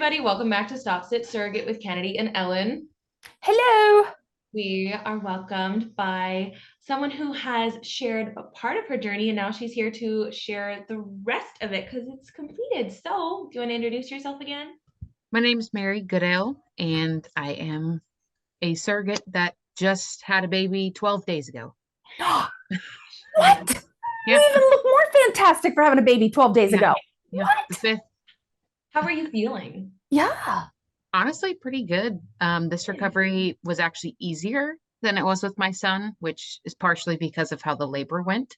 everybody. Welcome back to Stop.Sit.Surrogate with Kennedy and Ellen. Hello. We are welcomed by someone who has shared a part of her journey, and now she's here to share the rest of it because it's completed. So, do you want to introduce yourself again? My name's Mary Goodale, and I am a surrogate that just had a baby 12 days ago. What? Yeah. You even look more fantastic for having a baby 12 days ago. Yeah. What? The fifth. How are you feeling? Yeah. Honestly, pretty good. This recovery was actually easier than it was with my son, which is partially because of how the labor went,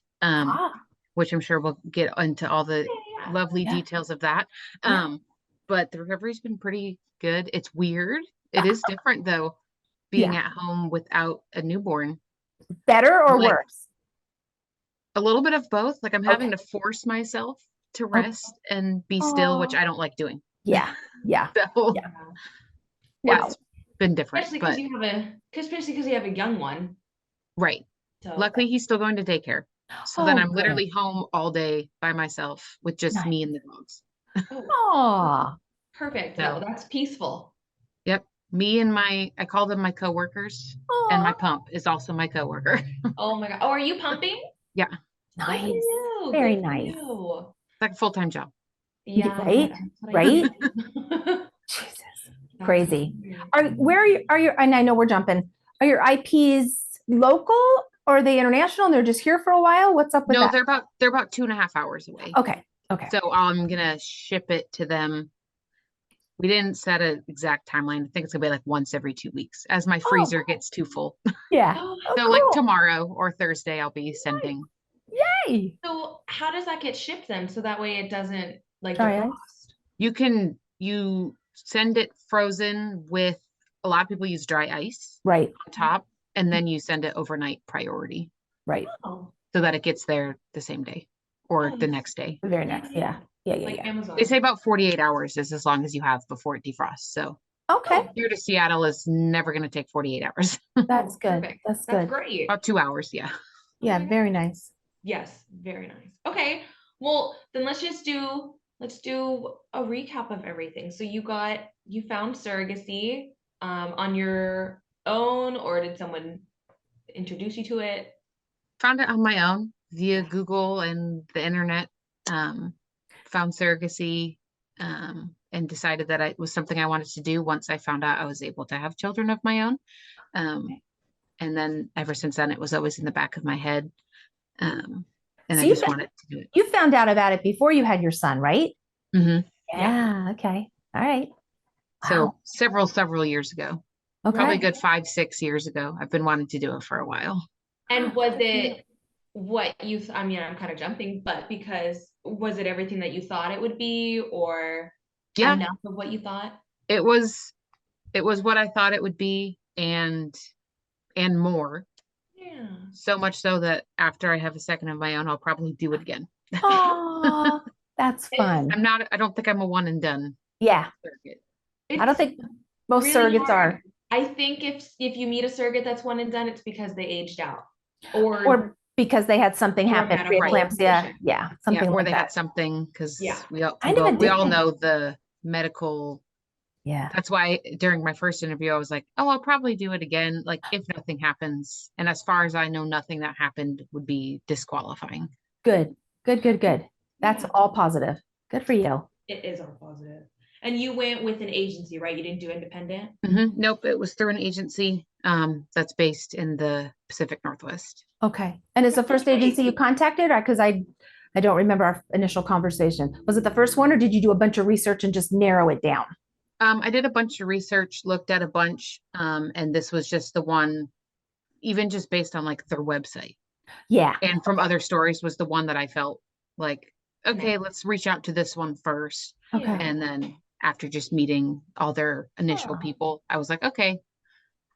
which I'm sure we'll get into all the lovely details of that. But the recovery's been pretty good. It's weird. It is different, though, being at home without a newborn. Better or worse? A little bit of both. Like I'm having to force myself to rest and be still, which I don't like doing. Yeah. Yeah. So, Wow. it's been different. Especially because you have a young one. Right. So luckily, he's still going to daycare. So then I'm literally home all day by myself with just me and the dogs. Oh, perfect. So, No, that's peaceful. Yep. Me and I call them my coworkers, and my pump is also my coworker. Oh my God. Oh, are you pumping? Yeah. nice. Very nice. It's like a full-time job. Yeah. Right? Jesus. Crazy. Are you, and I know we're jumping, are your IPs local or are they international and they're just here for a while? What's up with that? No, they're about 2.5 hours away. Okay. So I'm gonna ship it to them. We didn't set an exact timeline. I think it's gonna be like once every 2 weeks as my freezer gets too full. Yeah. So like tomorrow or Thursday, I'll be sending. Yay. So how does that get shipped then? So that way it doesn't like Dry defrost? You send it frozen with, a lot of people use dry ice right on top, and then you send it overnight priority. Right. Oh. So that it gets there the same day or the next day. The very next. Yeah. Like Amazon. They say about 48 hours is as long as you have before it defrosts. So here to Seattle is never going to take 48 hours. That's good. Perfect. That's good. Great. About 2 hours. Yeah. Yeah. Very nice. Yes. Very nice. Okay. Well, then let's do a recap of everything. So you found surrogacy on your own, or did someone introduce you to it? Found it on my own via Google and the internet. Found surrogacy and decided that it was something I wanted to do once I found out I was able to have children of my own. And then ever since then, it was always in the back of my head. And so I just wanted to do it. You found out about it before you had your son, right? Mm-hmm. Yeah. Okay. All right. So several years ago. Okay. Probably a good 5-6 years ago. I've been wanting to do it for a while. And was it what you, I mean, I'm kind of jumping, but was it everything that you thought it would be, or enough of what you thought? It was what I thought it would be, and more. Yeah. So much so that after I have a second of my own, I'll probably do it again. Oh, that's fun. I don't think I'm a one and done. Yeah. Surrogate. I don't think most really surrogates are. I think if you meet a surrogate that's one and done, it's because they aged out. Or because they had something happen, preeclampsia. Yeah, something or like they that. had something, because we all know the medical. Yeah. That's why during my first interview, I was like, oh, I'll probably do it again, like if nothing happens. And as far as I know, nothing that happened would be disqualifying. Good. That's all positive. Good for you. It is all positive. And you went with an agency, right? You didn't do independent? Mm-hmm. Nope, it was through an agency that's based in the Pacific Northwest. Okay. And is the first agency you contacted? Because I don't remember our initial conversation. Was it the first one, or did you do a bunch of research and just narrow it down? I did a bunch of research, looked at a bunch, and this was just the one, even just based on like their website. Yeah. And from other stories was the one that I felt like, okay, let's reach out to this one first. Okay. And then after just meeting all their initial people, I was like, okay,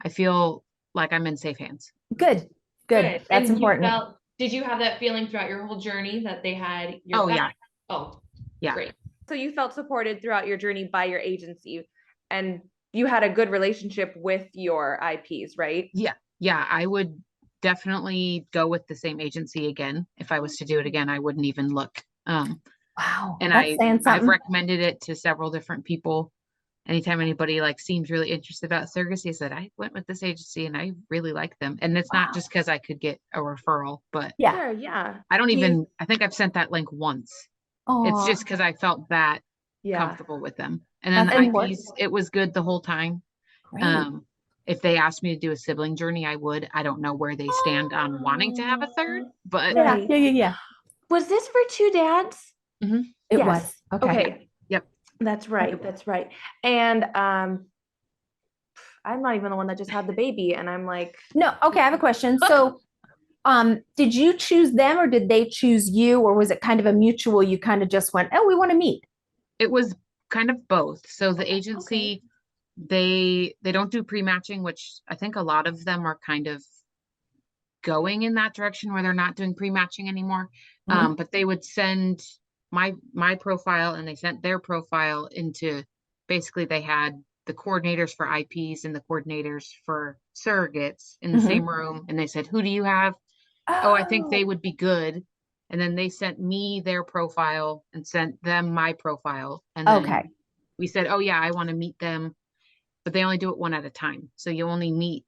I feel like I'm in safe hands. Good. That's important. Did you have that feeling throughout your whole journey that they had your back? Oh, yeah. Great. So you felt supported throughout your journey by your agency, and you had a good relationship with your IPs, right? Yeah. I would definitely go with the same agency again. If I was to do it again, I wouldn't even look. Wow. And I've recommended it to several different people. anytime anybody like seems really interested about surrogacy, I said, I went with this agency and I really like them. And it's not just because I could get a referral, but Yeah. Sure, yeah. I don't even, I think I've sent that link once. It's just because I felt that comfortable with them. And then That's the important. IPs, it was good the whole time. Great. If they asked me to do a sibling journey, I would. I don't know where they stand on wanting to have a third, but Right. Yeah. Was this for two dads? It Yes. was. Okay. Yep. That's right. That's right. And I'm not even the one that just had the baby, and I'm like, No, okay, I have a question. So, did you choose them or did they choose you, or was it kind of a mutual, you kind of just went, oh, we want to meet? It was kind of both. So the agency, they don't do pre-matching, which I think a lot of them are kind of going in that direction where they're not doing pre-matching anymore. But they would send my profile and they sent their profile into, basically they had the coordinators for IPs and the coordinators for surrogates in the same room. And they said, who do you have? Oh, I think they would be good. And then they sent me their profile and sent them my profile. And then we said, oh yeah, I want to meet them, but they only do it one at a time. So you only meet,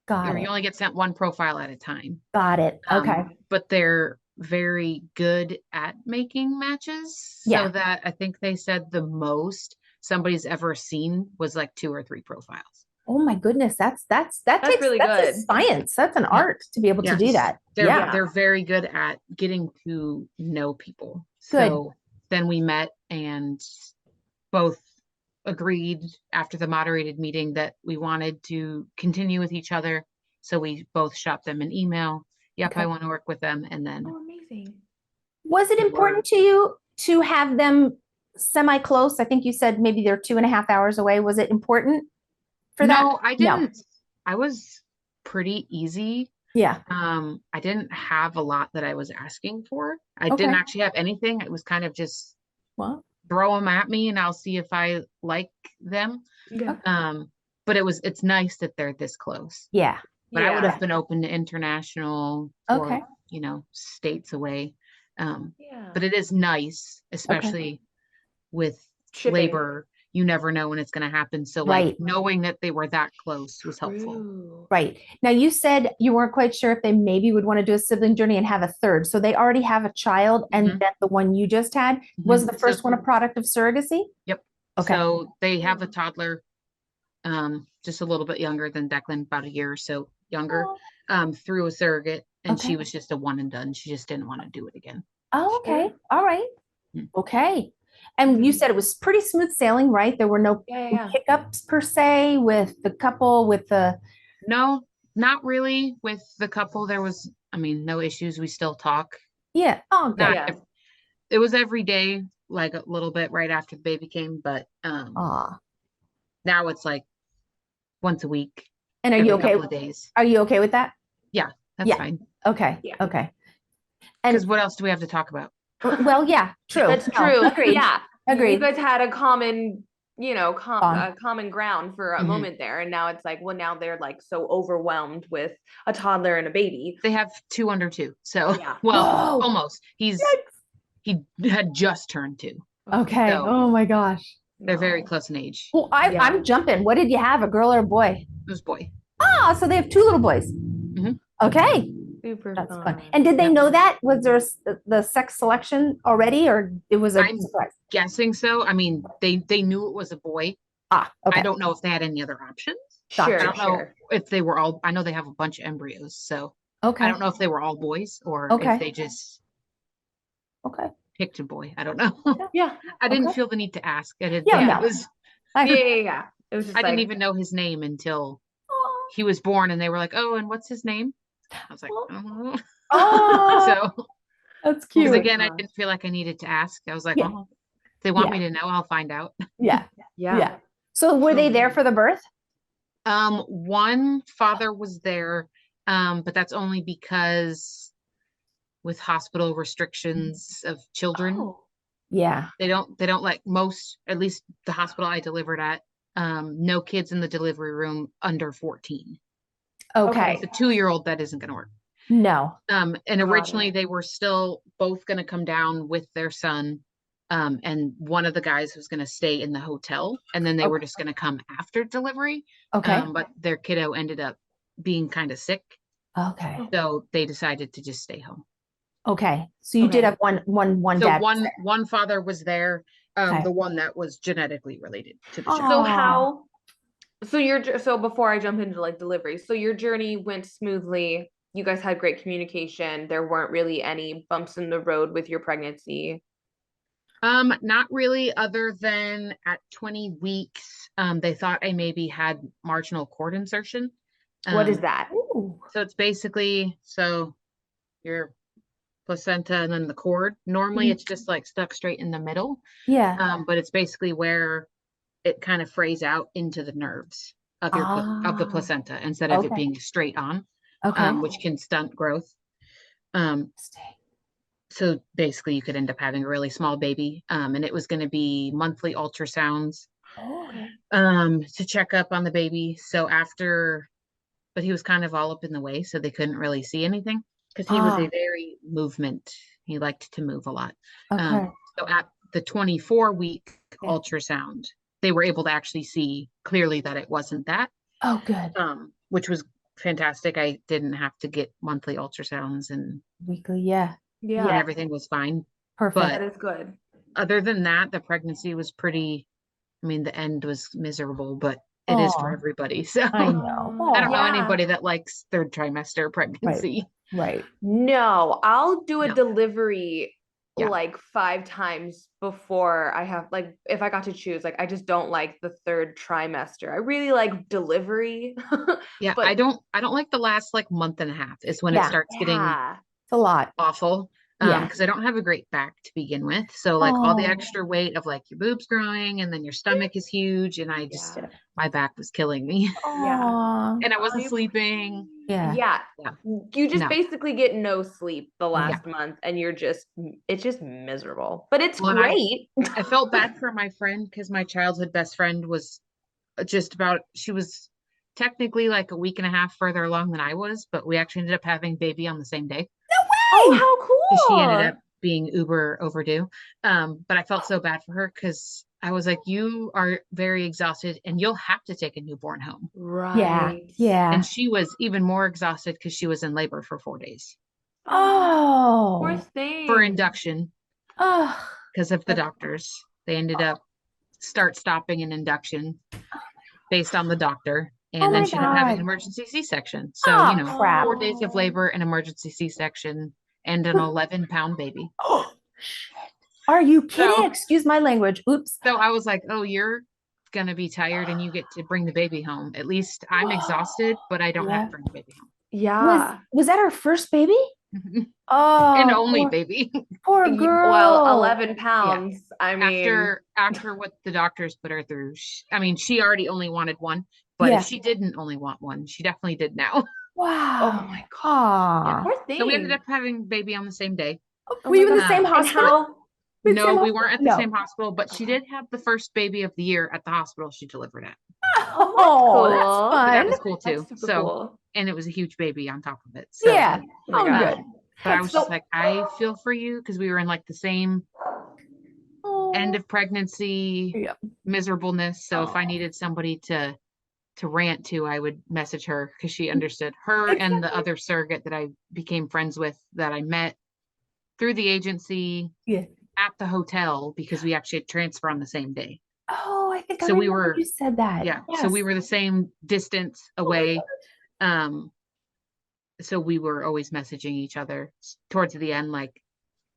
or you only get sent one profile at a time. Got it. Okay. But they're very good at making matches. Yeah. So that I think they said the most somebody's ever seen was like 2 or 3 profiles. Oh my goodness, that takes really that's a good. science. That's an art to be able to do that. They're very good at getting to know people. So then we met and both agreed after the moderated meeting that we wanted to continue with each other. So we both shot them an email. Yep, I want to work with them. And then amazing. Was it important to you to have them semi-close? I think you said maybe they're 2.5 hours away. Was it important for that? No, I didn't. I was pretty easy. Yeah. I didn't have a lot that I was asking for. I didn't actually have anything. It was kind of just throw them at me and I'll see if I like them. Yeah. But it's nice that they're this close. Yeah. But I would have been open to international or, states away. But it is nice, especially with shipping. Labor. You never know when it's going to happen. So like knowing that they were that close was helpful. Right. Now you said you weren't quite sure if they maybe would want to do a sibling journey and have a third. So they already have a child and then the one you just had was the first one a product of surrogacy? Yep. Okay. So they have a toddler, just a little bit younger than Declan, about a year or so younger, through a surrogate. And she was just a one and done. She just didn't want to do it again. Oh, okay. All right. Okay. And you said it was pretty smooth sailing, right? There were no hiccups per se with the couple, with the... No, not really. With the couple, there was, no issues. We still talk. Yeah. Oh, good. It was every day, like a little bit right after the baby came, but now it's like once a week. And are you okay? Couple of days. Are you okay with that? Yeah, that's fine. Okay. Yeah. Okay. Because what else do we have to talk about? Well, yeah, true. That's true. Agreed. Yeah. Agreed. You guys had a common, common ground for a moment there. And now it's like, well, now they're like so overwhelmed with a toddler and a baby. They have 2 under 2. So, almost. He had just turned 2. Okay. So, oh my gosh. They're very close in age. Well, I'm jumping. What did you have? A girl or a boy? It was boy. Oh, so they have 2 little boys. Okay. Super That's fun. And did they know that? Was there the sex selection already, or it was a surprise? Guessing so. They knew it was a boy. Okay. I don't know if they had any other options. Sure. I don't know if they were all. I know they have a bunch of embryos, so I don't know if they were all boys or if they just picked a boy. I don't know. Yeah. I didn't feel the need to ask. I didn't. It was. It was. I didn't even know his name until he was born, and they were like, "Oh, and what's his name?" I was like, so that's cute. Because again, I didn't feel like I needed to ask. I was like, if they want me to know, I'll find out. Yeah. So were they there for the birth? One father was there, but that's only because with hospital restrictions of children. They don't like most, at least the hospital I delivered at, no kids in the delivery room under 14. Okay. The 2-year-old, that isn't going to work. No. And originally they were still both going to come down with their son, And one of the guys was going to stay in the hotel, and then they were just going to come after delivery. Okay. But their kiddo ended up being kind of sick. Okay. So they decided to just stay home. Okay. So you did have one So dad. one father was there, Okay. the one that was genetically related to the Oh. child. So before I jump into like delivery, so your journey went smoothly. You guys had great communication. There weren't really any bumps in the road with your pregnancy. Not really, other than at 20 weeks, they thought I maybe had marginal cord insertion. What is that? Ooh. So it's basically, your placenta and then the cord. Normally it's just like stuck straight in the middle. Yeah. But it's basically where it kind of frays out into the nerves of of the placenta instead of it being straight on, which can stunt growth. So basically you could end up having a really small baby. And it was going to be monthly ultrasounds to check up on the baby. So but he was kind of all up in the way, so they couldn't really see anything because he was a very he liked to move a lot. So at the 24-week ultrasound, they were able to actually see clearly that it wasn't that. Oh, good. Which was fantastic. I didn't have to get monthly ultrasounds and weekly. And everything was fine. Perfect. But That is good. other than that, the pregnancy was the end was miserable, but it is for everybody. So I know. I don't know anybody that likes third trimester pregnancy. Right. No, I'll do a No. delivery Yeah. like 5 times before I have, like, if I got to choose, like, I just don't like the third trimester. I really like delivery. Yeah, but I don't like the last like month and a half is when it starts getting it's a lot. awful. Because I don't have a great back to begin with. So like all the extra weight of like your boobs growing and then your stomach is huge, and I just my back was killing me. And I wasn't sleeping. You just basically get no sleep the last month, and it's just miserable. But it's great. I felt bad for my friend because my childhood best friend was she was technically like a week and a half further along than I was, but we actually ended up having baby on the same day. Oh, how cool. She ended up being uber overdue. But I felt so bad for her because I was like, you are very exhausted and you'll have to take a newborn home. Right. Yeah. And she was even more exhausted because she was in labor for 4 days. Poor thing. For induction. Because of the doctors. They ended up stopping an induction based on the doctor. And then she ended up having an emergency C-section. So, 4 days of labor, an emergency C-section, and an 11-pound baby. Are you kidding? Excuse my language. Oops. So I was like, oh, you're going to be tired and you get to bring the baby home. At least I'm exhausted, but I don't have to bring the baby home. Yeah. Was that her first baby? And only baby. Poor girl. Well, 11 pounds. Yeah. I mean, after what the doctors put her through, she already only wanted one, but if she didn't only want one, she definitely did now. Wow. Oh my God. Poor thing. So we ended up having baby on the same day. Were you in the same hospital? No, we weren't at the same hospital, but she did have the first baby of the year at the hospital she delivered at. Oh, that's fun. That was cool too. Cool. And it was a huge baby on top of it. So, good. But I was just like, I feel for you because we were in like the same end of pregnancy miserableness. So if I needed somebody to rant to, I would message her because she understood. Her and the other surrogate that I became friends with that I met through the agency at the hotel because we actually had transfer on the same day. Oh, I think I remember you said that. Yeah. Yes. So we were the same distance away. So we were always messaging each other towards the end, like,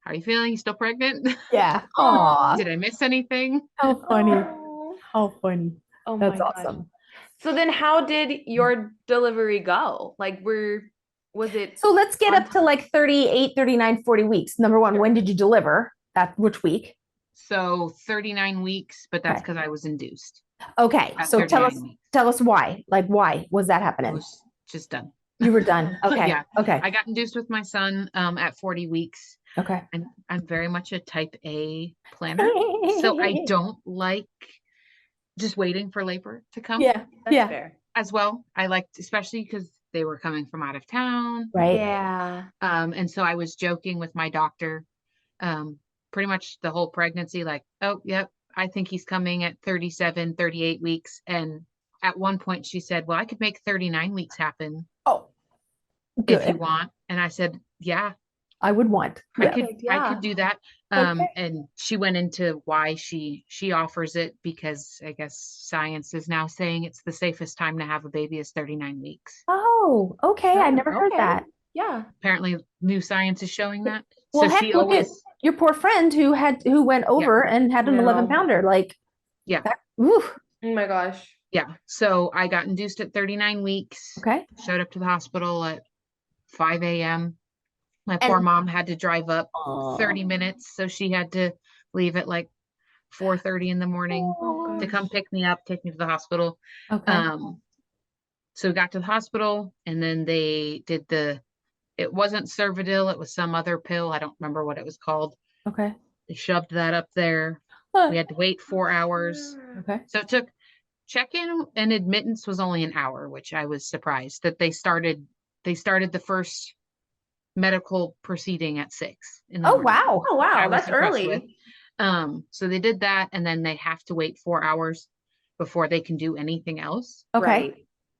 how are you feeling? You still pregnant? Yeah. Aww. Did I miss anything? How funny. How funny. Oh, that's awesome. So then how did your delivery go? Like, was it? So let's get up to like 38, 39, 40 weeks. Number one, when did you deliver? Which week? So 39 weeks, but that's because I was induced. Okay. So tell us why. Like, why was that happening? I was just done. You were done. Okay. Yeah. Okay. I got induced with my son at 40 weeks. Okay. And I'm very much a type A planner. So I don't like just waiting for labor to come. Yeah. That's fair. As well. I liked, especially because they were coming from out of town. Right. Yeah. And so I was joking with my doctor pretty much the whole pregnancy, like, oh, yep, I think he's coming at 37, 38 weeks. And at one point she said, well, I could make 39 weeks happen Oh, if you good. want. And I said, yeah, I would want. I Yeah. could, I Yeah. could do that. Okay. And she went into why she offers it, because I guess science is now saying it's the safest time to have a baby is 39 weeks. Oh, okay. I never heard Okay. that. Yeah. Apparently new science is showing that. Well, So heck, she look at always, your poor friend who went over and had an No. 11-pounder. Like, yeah, that, oof. Oh my gosh. yeah. So I got induced at 39 weeks. Okay. Showed up to the hospital at 5 a.m. My And- poor mom had to drive up Oh. 30 minutes, so she had to leave at like 4:30 in the morning Oh, to come gosh. pick me up, take me to the hospital. Okay. So we got to the hospital, and then they did it wasn't Cervidil, it was some other pill. I don't remember what it was called. Okay. They shoved that up there. Huh. We had to wait 4 hours. Okay. So it took check-in and admittance was only an hour, which I was surprised that they started the first medical proceeding at 6 in the Oh, morning. wow. Oh which I wow, was that's impressed early. with. So they did that, and then they have to wait 4 hours before they can do anything else, Okay. Right.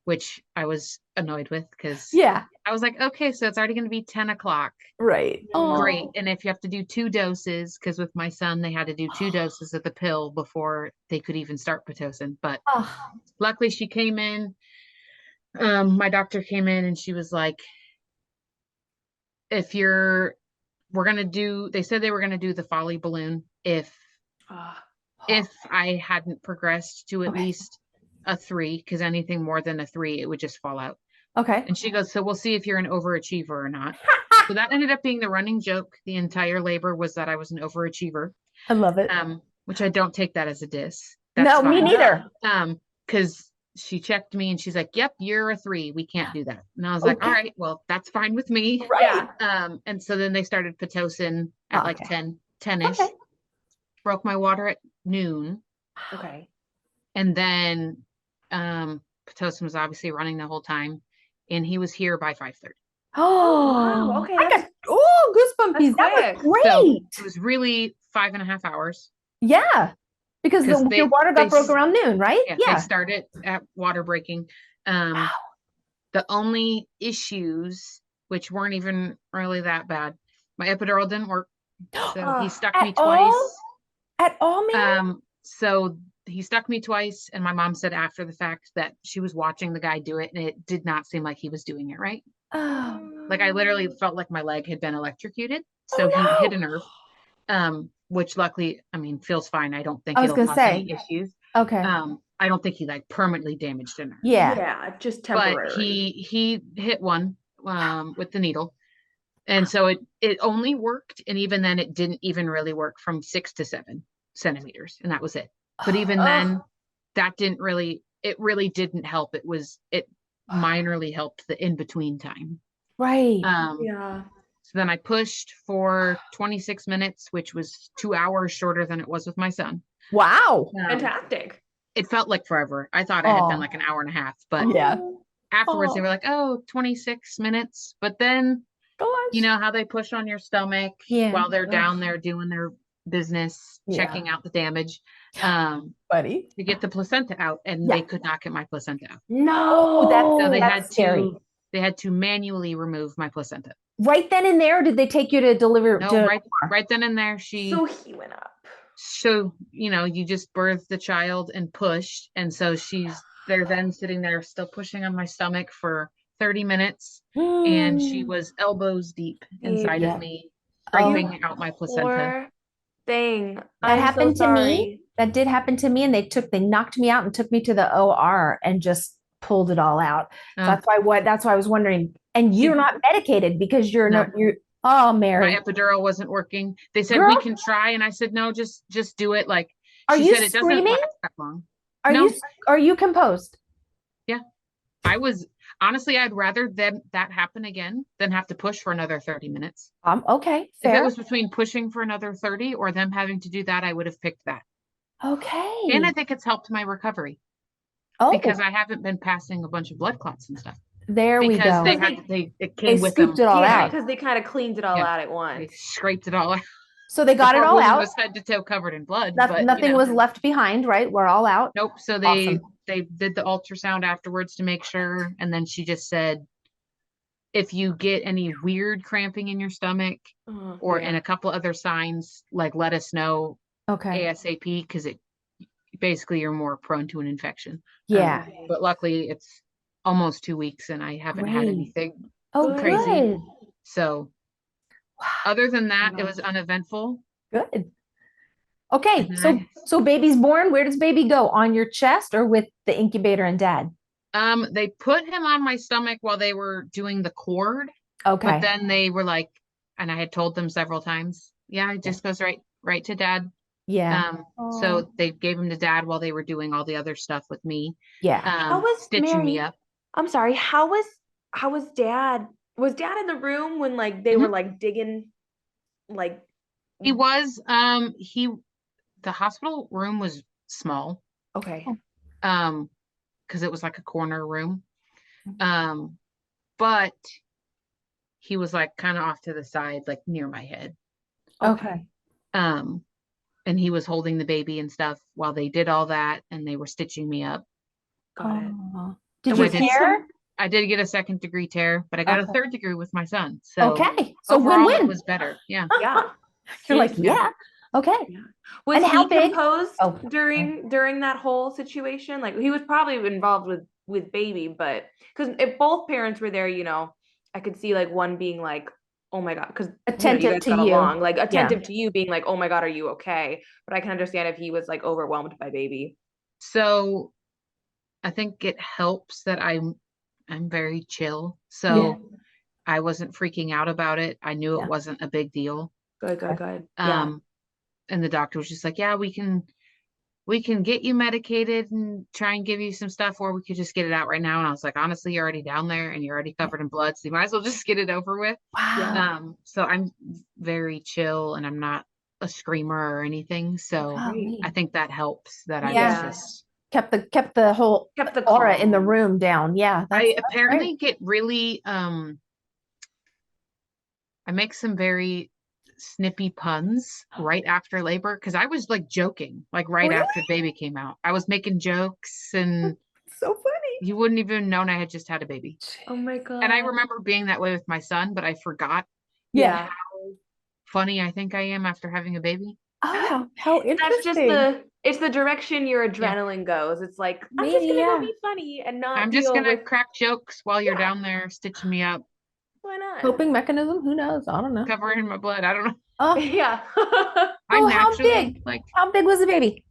which I was annoyed with because Yeah. I was like, okay, so it's already going to be 10 o'clock. Right. Oh. Great. And if you have to do 2 doses, because with my son, they had to do 2 doses of the pill before they could even start Pitocin. But Oh. luckily she came in. My doctor came in and she was like, they said they were going to do the Folly balloon if Ah. I hadn't progressed to at Okay. least a 3, because anything more than a 3, it would just fall out. Okay. And she goes, so we'll see if you're an overachiever or not. So that ended up being the running joke. The entire labor was that I was an overachiever, I love it. which I don't take that as a diss. No, me fine. neither. Because she checked me and she's like, yep, you're a 3. We can't do that. And I was like, Okay. all right, well, that's fine with me. Right. And so then they started Pitocin at like Okay. 10-ish. Okay. Broke my water at noon. Okay. And then Pitocin was obviously running the whole time. And he was here by 5:30. Oh, wow. Okay, I that's- got goosebumpies. That quick. was great. So it was really 5.5 hours. Yeah. Because 'Cause your water got broke around noon, right? Yeah, Yeah. they started at water breaking. The only issues, which weren't even really that bad, my epidural didn't work. So he stuck me At twice. all? At all, man? So he stuck me twice, and my mom said after the fact that she was watching the guy do it, and it did not seem like he was doing it right. Oh. Like I literally felt like my leg had been electrocuted. So Oh, he no. hit a nerve. Which luckily, I mean, feels fine. I don't think I was it'll gonna cause any say. issues. Okay. I don't think he like permanently damaged a nerve. Yeah. Yeah, just But temporary. he hit one with the needle. And so it only worked, and even then it didn't even really work from 6 to 7 centimeters, and that was it. But even then, that really didn't help. It minorly helped the in-between time. Right. Yeah. So then I pushed for 26 minutes, which was 2 hours shorter than it was with my son. Wow. Fantastic. It felt like forever. I thought I had done Oh. like an hour and a half, but Yeah. afterwards they Oh. were like, oh, 26 minutes. But then, Gosh. you know how they push on your stomach Yeah. while they're down Ugh. there doing their business, Yeah. checking out the damage, Buddy. to get the placenta out, and Yeah. they could not get my placenta out. Oh, So they that's scary. they had to manually remove my placenta. Right then and there, or did they take you to deliver? No, right then and there, So he went up. you just birthed the child and pushed, and so they're then sitting there still pushing on my stomach for 30 minutes, and she was elbows deep inside Yeah. of me, scraping out my placenta. Poor thing. That happened to me. Sorry. That did happen to me, and they knocked me out and took me to the OR and just pulled it all out. So Oh. that's why I was wondering. And you're not medicated because you're No. not. Oh, Mary. My epidural wasn't working. They said Girl. we can try, and I said no, just do it. Like Are she you said, it doesn't screaming? last that long. Are No. you composed? I was honestly, I'd rather that happen again than have to push for another 30 minutes. Okay, If fair. it was between pushing for another 30 or them having to do that, I would have picked that. Okay. And I think it's helped my recovery because I haven't been passing a bunch of blood clots and stuff. There we Because go. it came with them. scooped it all Yeah, out. because they kind of cleaned it all Yeah. out at They once. scraped it all out. So they got The it poor all woman out. was head to toe covered in blood, That, but nothing was left behind, right? We're all out. nope. So Awesome. they did the ultrasound afterwards to make sure, and then she just said, if you get any weird cramping in your stomach or and a couple other signs, like let us know Okay. ASAP, because it basically you're more prone to an infection. Yeah. But luckily it's almost 2 weeks and I haven't had Great. anything Oh, crazy. good. So Wow. other than that, it was uneventful. Good. Okay. And So baby's born. Where does baby go? On your chest or with the incubator and dad? They put him on my stomach while they were doing the cord. Okay. But then they were like, and I had told them several times, yeah, it just goes right to dad. Yeah. So they gave him to dad while they were doing all the other stuff with me. Yeah. How was stitching me up. I'm sorry. How was dad? Was dad in the room when like they were like digging, like he was the hospital room was small. Okay. Because it was like a corner room. But he was like kind of off to the side, like near my head. Okay. And he was holding the baby and stuff while they did all that, and they were stitching me up. Got it. Did you tear? I did get a 2nd-degree tear, but I got a 3rd degree with my son. So okay. So overall, win-win. it was better. Yeah. Yeah. You're like, yeah. Okay. Yeah. Was And he how big? composed during that whole situation? Like he was probably involved with baby, but because if both parents were there, I could see like one being like, oh my God, because attentive you guys to got you. along, like attentive to you, being like, oh my God, are you okay? But I can understand if he was like overwhelmed by baby. So I think it helps that I'm very chill. So I wasn't freaking out about it. I knew it wasn't a big deal. Good. And the doctor was just like, yeah, we can get you medicated and try and give you some stuff, or we could just get it out right now. And I was like, honestly, you're already down there and you're already covered in blood, so you might as well just get it over with. Wow. So I'm very chill and I'm not a screamer or anything. So I think that helps that I was just kept the whole aura in the room down. Yeah. I apparently get really I make some very snippy puns right after labor, because I was like joking, like right after baby came out. I was making jokes and so funny. You wouldn't even known I had just had a baby. Oh my God. And I remember being that way with my son, but I forgot how funny I think I am after having a baby. Oh, how interesting. That's just it's the direction your adrenaline goes. It's like, I'm just gonna go be funny and not I'm just gonna crack jokes while you're down there stitching me up. Why not? Coping mechanism? Who knows? I don't know. Covering my blood. I don't know. Yeah. I'm how big? How big was the baby?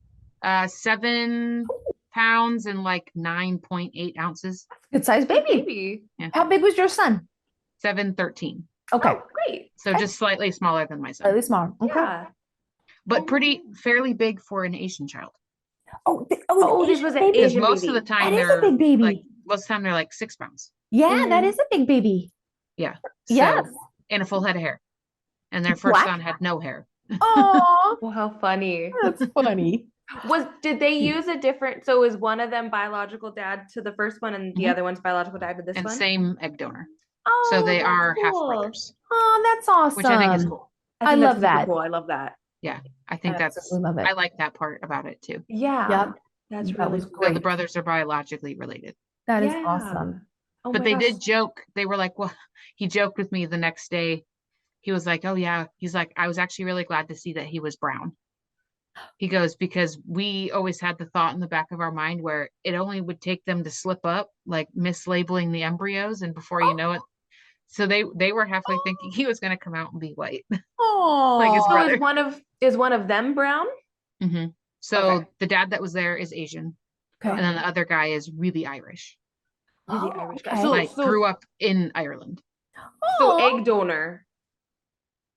7 pounds and like 9.8 ounces. Good sized baby. Yeah. How big was your son? 7'13". Okay. Oh, great. So just slightly smaller than my son. Slightly smaller. Okay. Yeah. But fairly big for an Asian child. This was an Asian most baby. of the time they're a big baby. Like most of the time they're like 6 pounds. Yeah, that is a big baby. Yeah. Yes. And a full head of hair. And their first son had no hair. Oh, well, how funny. That's funny. Did they use a different, so is one of them biological dad to the first one and the other one's biological dad to this one? And same egg donor. Oh, so they are cool. half brothers. Oh, that's awesome. Which I think is cool. I love that. Cool. I love that. Yeah, I think I like that part about it too. Yeah. Yep. That's that really was cool. great. So the brothers are biologically related. That is awesome. Oh but they did joke. They were like, well, he joked with me the next day. He was like, oh yeah. He's like, I was actually really glad to see that he was brown. He goes, because we always had the thought in the back of our mind where it only would take them to slip up, like mislabeling the embryos. And before you know it, so they were halfway thinking he was going to come out and be white. Oh, like his brother. Is one of them brown? Mm-hmm. So the dad that was there is Asian. Okay. And then the other guy is really Irish. Really Irish guy. So grew up in Ireland. So egg donor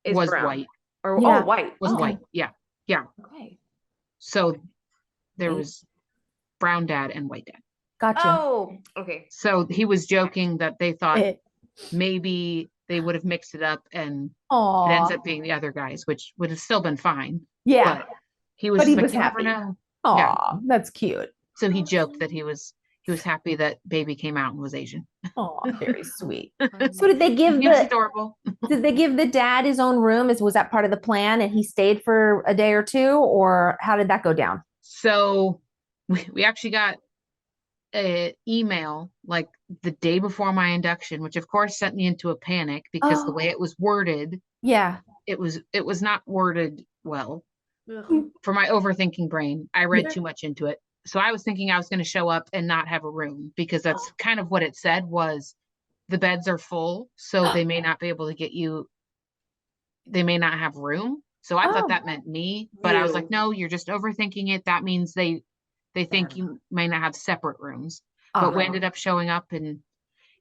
was brown. White. Or white. Was white. Yeah. Yeah. Okay. So there was brown dad and white dad. Gotcha. Oh, okay. So he was joking that they thought maybe they would have mixed it up and it ends up being the other guys, which would have still been fine. Yeah. But he was, happy. Never know. Oh, that's cute. So he joked that he was he was happy that baby came out and was Asian. Oh, very sweet. So did they give He was adorable. did they give the dad his own room? Was that part of the plan and he stayed for a day or two, or how did that go down? So we actually got an email like the day before my induction, which of course sent me into a panic because the Oh, way it was worded, yeah. it was not worded well. Ugh. For my overthinking brain, I read Yeah. too much into it. So I was thinking I was going to show up and not have a room because that's kind of what it said was the beds are full, so they may not be able to get you, they may not have room. So I thought Oh, that meant me, but I was like, You. no, you're just overthinking it. That means they think you may not have separate rooms. But we oh, ended up showing up and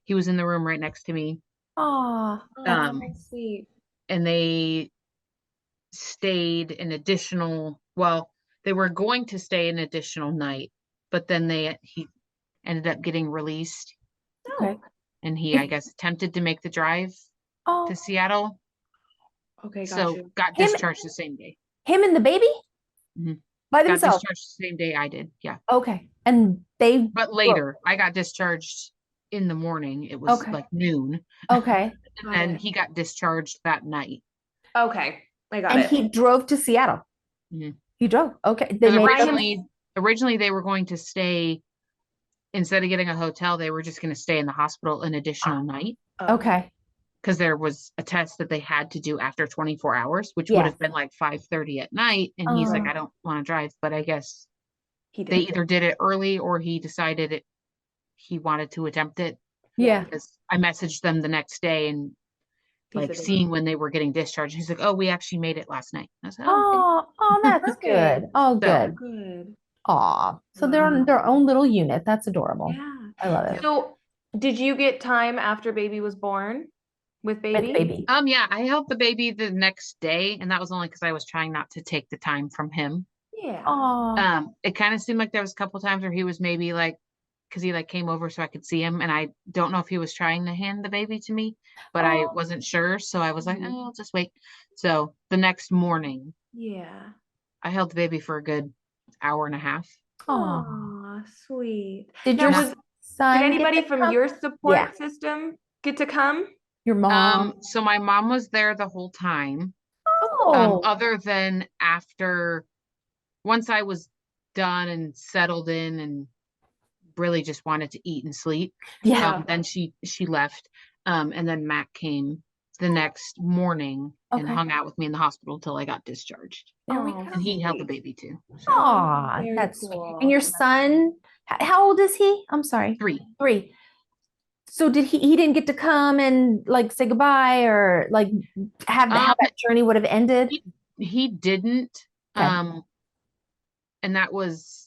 he was in the room right next to me. oh, Oh, that's sweet. And they stayed an additional, well, they were going to stay an additional night, but then he ended up getting released okay. and he, I guess, attempted to make the drive Oh, to Seattle. Okay, got So you. got him, discharged the same day. him and the baby Mhm. by Got themselves. discharged the same day I did. Yeah. Okay. And they But later, I got discharged in the morning. It was okay. like noon. Okay. And Got then it. he got discharged that night. Okay, I got And it. he drove to Seattle. Mhm. He drove. Okay. They Because made originally they were going to stay, instead of getting a hotel, they were just going to stay in the hospital an additional night. Oh. Okay. Because there was a test that they had to do after 24 hours, which would Yes. have been like 5:30 at night. And he's like, Oh. I don't want to drive, but I guess He they did. either did it early or he decided he wanted to attempt it. Yeah. Because I messaged them the next day and He like said they- seeing when they were getting discharged. He's like, oh, we actually made it last night. I said, oh, okay. Oh, that's Perfect. good. Oh, So- good. Good. Aw. So they're on their own little unit. That's adorable. Yeah. I love it. So, did you get time after baby was born with With baby? baby. Yeah, I held the baby the next day, and that was only because I was trying not to take the time from him. Yeah. Aw. It kind of seemed like there was a couple times where he was maybe like, because he like came over so I could see him, and I don't know if he was trying to hand the baby to me, but I Oh. wasn't sure, so I was like, Mhm. oh, I'll just wait. So the next morning, Yeah. I held the baby for a good hour and a half. Aw. Aw, sweet. Did Now, your did son get anybody to from come? your Yeah. support system get to come? Your mom? So my mom was there the whole time. Oh. Other than after, once I was done and settled in and really just wanted to eat and sleep, Yeah. then she left. And then Matt came the next morning and Okay. hung out with me in the hospital till I got discharged. There we Oh, go. And he held the sweet. baby too. So Aw, Very that's sweet. cool. And your son, how old is he? I'm sorry. 3. 3. So did he didn't get to come and like say goodbye or like have how that journey would have ended? He didn't. Okay. And that was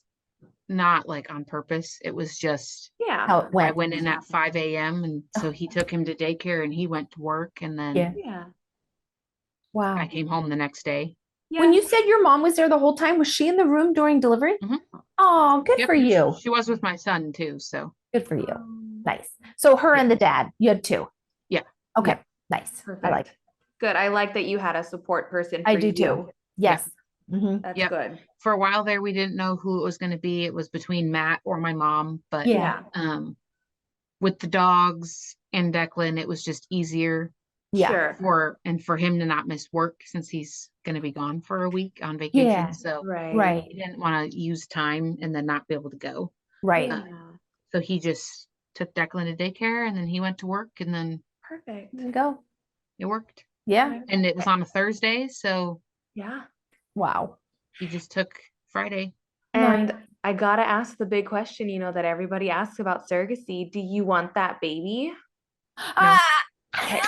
not like on purpose. It was just Yeah. How it I went. went in at 5 a.m. and so he took him to daycare and he went to work and then Yeah. Yeah. Wow. I came home the next day. When you said your mom was there the whole time, was she in the room during delivery? Mhm. Oh, good Yep, for you. She was with my son too, so Good for you. Nice. So her Yeah. and the dad, you had 2. Yeah. Okay. Yeah. Nice. Perfect. I like it. Good. I like that you had a support person. I for do you. too. Yes. Mhm. That's Yep. good. For a while there we didn't know who it was going to be. It was between Matt or my mom, but Yeah. with the dogs and Declan, it was just easier Yeah. Sure. for him to not miss work since he's going to be gone for a week on vacation. Yeah. So Right. he didn't want to use time and then not be able to go. Right. Yeah. So he just took Declan to daycare and then he went to work and then Perfect. There you go. it worked. Yeah. And it was on a Thursday, so Yeah. Wow. he just took Friday. And I gotta ask the big question, that everybody asks about surrogacy. Do you want that baby? Ah! Okay,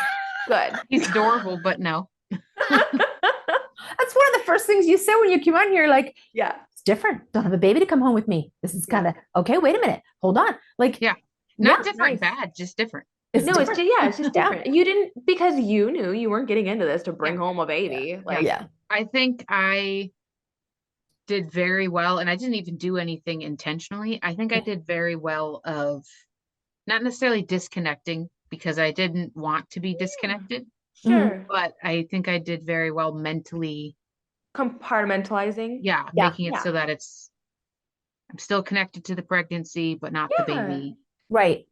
good. He's adorable, but no. That's one of the first things you said when you came on here. Like, Yeah. it's different. Don't have a baby to come home with me. This is kind of okay. Wait a minute. Hold on. Like, Yeah. Not yeah, different, nice. bad, just different. it's No, different. it's just different. You didn't, because you knew you weren't getting into this to bring home a baby. Like, Yeah. I think I did very well, and I didn't even do anything intentionally. I think I did very well of not necessarily disconnecting because I didn't want to be disconnected, sure. but I think I did very well mentally. Compartmentalizing. Yeah, Yeah. making it Yeah. so that it's, I'm still connected to the pregnancy, but not the Yeah. baby. Right.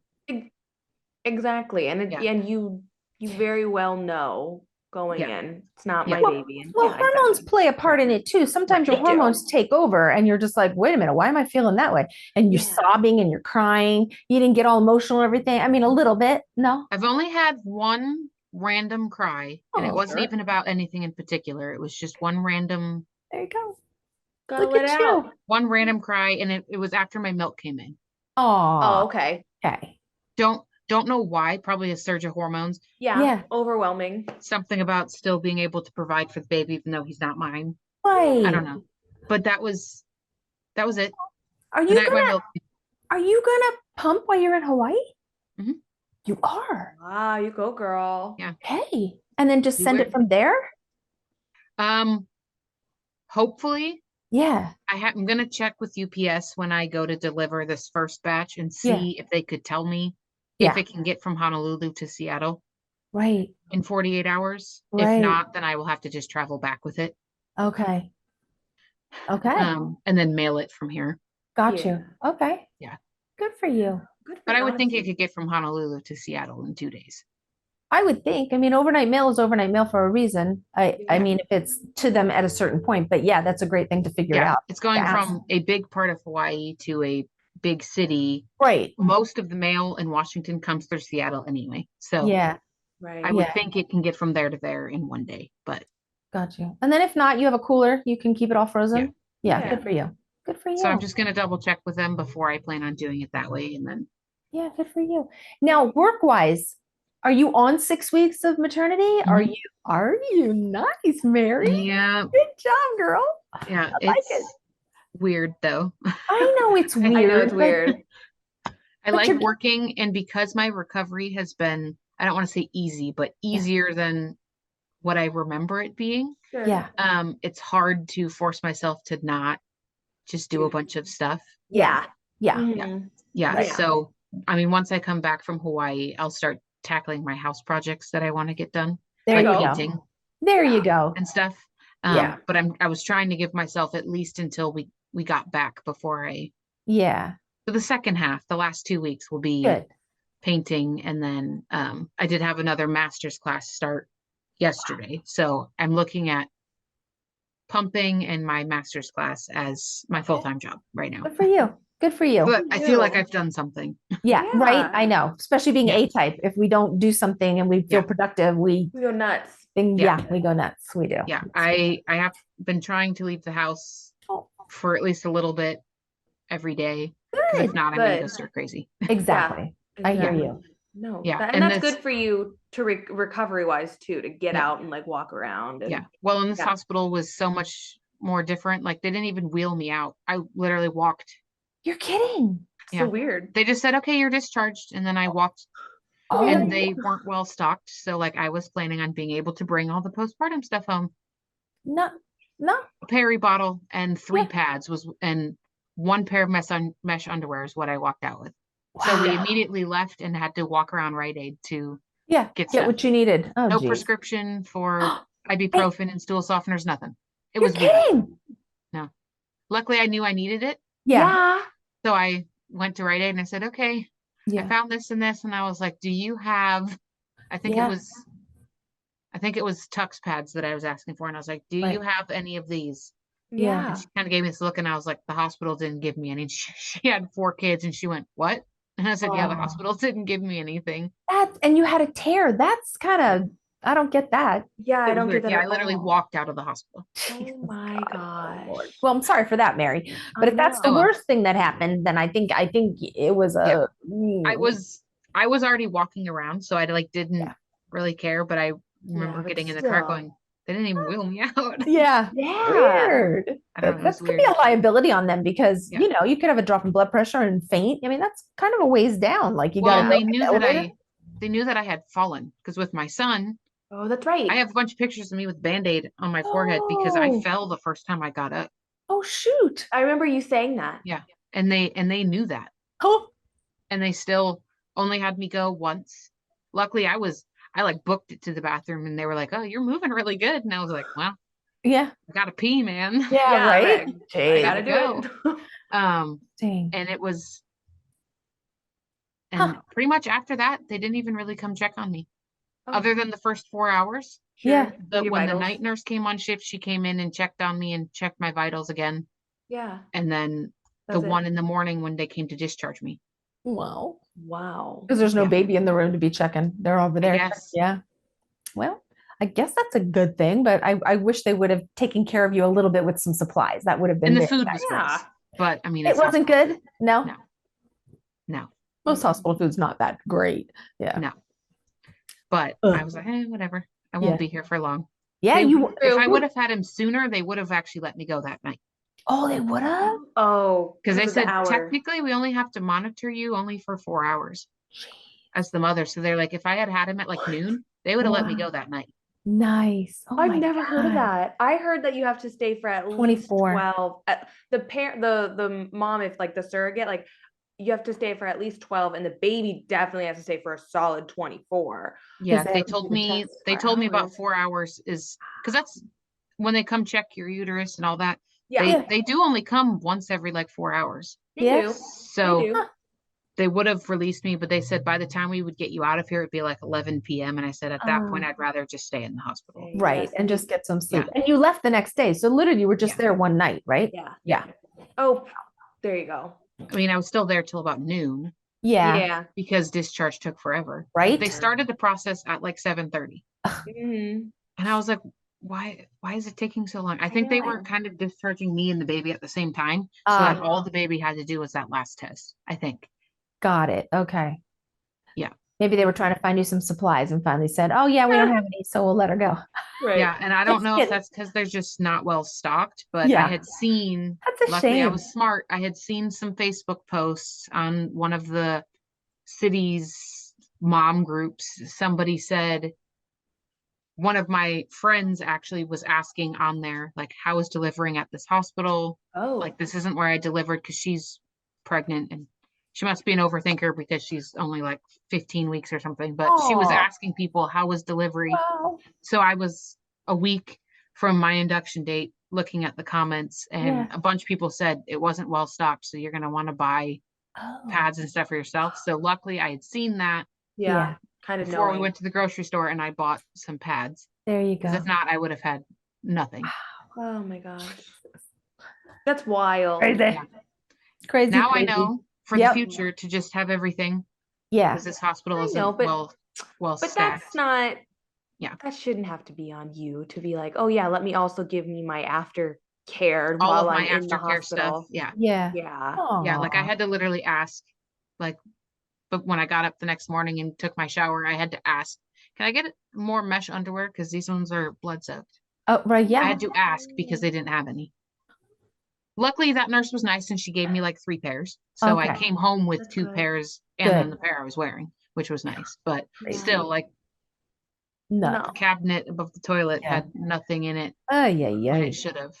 Exactly. And Yeah. and you very well know going Yeah. in, it's not Yeah. my Well, baby. And well, yeah, hormones exactly. play a part in it too. Sometimes your They do. hormones take over and you're just like, wait a minute, why am I feeling that way? And you're Yeah. sobbing and you're crying. You didn't get all emotional and everything. I mean, a little bit. No. I've only had one random cry, and it Oh, wasn't Sure. even about anything in particular. It was just one random there you go. Gotta Look let at it you. out. cry, and it was after my milk came in. Oh, Oh, okay. okay. Don't know why, probably a surge of hormones. Yeah. Yeah. Overwhelming. Something about still being able to provide for the baby, even though he's not mine. Right. I don't know. But that was it. Are The you night my gonna milk. pump while you're in Hawaii? Mhm. You are. Ah, you go, girl. Yeah. Okay. And then just You send would. it from there? Hopefully Yeah. I'm gonna check with UPS when I go to deliver this first batch and Yeah. see if they could tell me if Yeah. it can get from Honolulu to Seattle Right. in 48 hours. If Right. not, then I will have to just travel back with it. Okay. Okay. And then mail it from here. Got Yeah. you. Okay. Yeah. Good for you. Good for But you, I would think it honestly. could get from Honolulu to Seattle in 2 days. I would think. I mean, overnight mail is overnight mail for a reason. I Yeah. mean, if it's to them at a certain point, but yeah, that's a great thing to figure it Yeah, out. it's going Fast. from a big part of Hawaii to a big city. Right. Most of the mail in Washington comes through Seattle anyway. So Yeah. Right. I would Yeah. think it can get from there to there in one day. But Got you. And then if not, you have a cooler, you can keep it all frozen. Yeah. Yeah. Good for you. Good for so I'm you. just gonna double check with them before I plan on doing it that way. And then Yeah, good for you. Now, work-wise, are you on 6 weeks of maternity? Mhm. Are you nice, Mary? yeah, Good job, girl. yeah, I like it. it's weird though. I know it's I I know weird, it's but weird. I but like you're working, and because my recovery has been, I don't want to say easy, but easier than what I remember it being. Sure. yeah, It's hard to force myself to not just do a bunch of stuff. yeah, yeah. Mhm. Yeah. Right. So, I mean, once I come back from Hawaii, I'll start tackling my house projects that I want to get done, There like you go. painting There you go. and stuff. Yeah. But I was trying to give myself at least until we got back before Yeah. so the second half, the last 2 weeks will be Good. painting. And then I did have another master's class start yesterday. So I'm looking at pumping and my master's class as my full-time job right now. Good for you. Good for you. But I feel like you. I've done something. Yeah, right. Yeah. I know. Especially being Yeah. A-type. If we don't do something and we feel Yeah. productive, we We go nuts. Yeah. we go nuts. We do. Yeah. I have been trying to leave the house Oh, for at least a little bit every day. Because if good. not, I'm gonna go Good. stir crazy. Exactly. I hear Exactly. you. No. Yeah, And and that's this- good for you to recovery wise too, to get Yeah. out and like walk around. And Yeah. Well, and this Yeah. hospital was so much more different. Like they didn't even wheel me out. I literally walked. You're kidding. it's Yeah. so weird. They just said, okay, you're discharged. And then I walked, Oh, and they weren't well stocked. So like I was planning on being able to bring all the postpartum stuff home. no, no. A Perry bottle and 3 Yeah. pads and 1 pair of mesh underwear is what I walked out with. So we Wow. immediately left and had to walk around Rite Aid to Yeah, get get stuff. what you needed. Oh, No geez. prescription for ibuprofen and stool softeners, nothing. It You're was weird. kidding. Luckily, I knew I needed it. Yeah. So I went to Rite Aid and I said, okay, I Yeah. found this and this. And I was like, do you have, I think Yeah. it was Tux pads that I was asking for. And I was like, do Right. you have any of these? Yeah. And she kind of gave me this look and I was like, the hospital didn't give me any. She had 4 kids and she went, what? And I said, yeah, the Oh. hospital didn't give me anything. And you had a tear. That's kind of, I don't get that. Yeah, I It was don't weird. get that. Yeah, at I literally all. walked out of the hospital. Oh my gosh. Well, I'm sorry for that, Mary. But I if that's the know. worst thing that happened, then I think it was Yeah. a I was already walking around, so I like didn't Yeah. really care, but I remember but getting in the car still. going, they didn't even wheel me out. Yeah. Yeah. Weird. I don't know, it That was could be weird. a liability on them because Yeah. you could have a drop in blood pressure and faint. I mean, that's kind of a ways down. Like you Well, gotta and go they get knew the that elevator. they knew that I had fallen because with my son, Oh, that's right. I have a bunch of pictures of me with Band-Aid on my forehead because I Oh. fell the first time I got up. Oh shoot. I remember you saying that. Yeah. And they knew that. Oh, And they still only had me go once. Luckily I like booked it to the bathroom and they were like, oh, you're moving really good. And I was like, well, Yeah. I gotta pee, man. Yeah, Yeah, right. I Jeez. gotta do go. it. Dang. And it was, Huh. and pretty much after that, they didn't even really come check on me, Oh, other than the first 4 hours. Yeah. But Your when the vitals. night nurse came on shift, she came in and checked on me and checked my vitals again. Yeah. And then the That's it. one in the morning when they came to discharge me. Wow. Wow. Because there's no Yeah. baby in the room to be checking. They're over there. Yes. Yeah. Well, I guess that's a good thing, but I wish they would have taken care of you a little bit with some supplies. That would have been And the very food nice. was Yeah. gross. But I mean, It it's wasn't hospital. good. No. No. No. Most hospital food's not that great. Yeah. No. But Ugh. I was like, whatever. I Yeah. won't be here for long. Yeah, They- you. if I would have had him sooner, they would have actually let me go that night. Oh, they would have. Oh, Because they of the said hour. technically we only have to monitor you only for 4 hours as the mother. So they're like, if I had had him at like noon, they would have let me Wow. go that night. Nice. Oh I've my never heard of God. that. I heard that you have to stay for at least 24. 12. The parent, the mom, if like the surrogate, like you have to stay for at least 12, and the baby definitely has to stay for a solid 24. Yeah, they they have to told do the me test they for told me about hours. 4 hours is because that's when they come check your uterus and all that. Yeah, Yeah. They do only come once every like 4 hours. they Yeah. do. So They do. Huh. they would have released me, but they said by the time we would get you out of here, it'd be like 11 p.m. And I said at that point, I'd rather just stay in the hospital. Right. Yes, And just get some sleep. Yeah. And you left the next day. So literally you were just Yeah. there one night, right? Yeah. Yeah. Oh, there you go. I mean, I was still there till about noon Yeah. Yeah. because discharge took forever. Right. They started the process at like 7:30. Mhm. And I was like, why is it taking so long? I think they were know. kind of discharging me and the baby at the same time. So that all the baby had to do was that last test, I think. Got it. Okay. Yeah. Maybe they were trying to find you some supplies and finally said, oh, yeah, we don't have any. So we'll let her go. Right. Yeah. And I don't Just know kidding. if that's because they're just not well stocked, but Yeah. I had seen, That's a luckily I shame. was smart. I had seen some Facebook posts on one of the city's mom groups. Somebody said, one of my friends actually was asking on there, like, how is delivering at this hospital? Oh. Like, this isn't where I delivered because she's pregnant and she must be an overthinker because she's only like 15 weeks or something. But she was Aw. asking people, how was delivery? Wow. So I was a week from my induction date looking at the comments, and Yeah. a bunch of people said it wasn't well stocked. So you're going to want to buy Oh. pads and stuff for yourself. So luckily I had seen that Yeah. Kind of before we knowing. went to the grocery store and I bought some pads. There you Because go. if not, I would have had nothing. Oh my gosh. That's wild. Crazy. Yeah. Crazy. Now I crazy. know for Yep. the future to just have everything. Yeah. Because this hospital I isn't know, but- well But stacked. that's not. Yeah. That shouldn't have to be on you to be like, oh yeah, let me also give me my aftercare All while of my I'm in the aftercare stuff. hospital. Yeah. Yeah. Yeah. Yeah. Like I Aw. had to literally ask, like, but when I got up the next morning and took my shower, I had to ask, can I get more mesh underwear? Because these ones are blood soaked. Oh, right. I Yeah. had to ask because they didn't have any. Luckily, that nurse was nice and she gave me like 3 pairs. So I Okay. came home with That's 2 good. pairs and then Good. the pair I was wearing, which was nice. But Crazy. still, like, No. the cabinet above the toilet Yeah. had nothing in it Oh, yeah. when Yeah. it should have.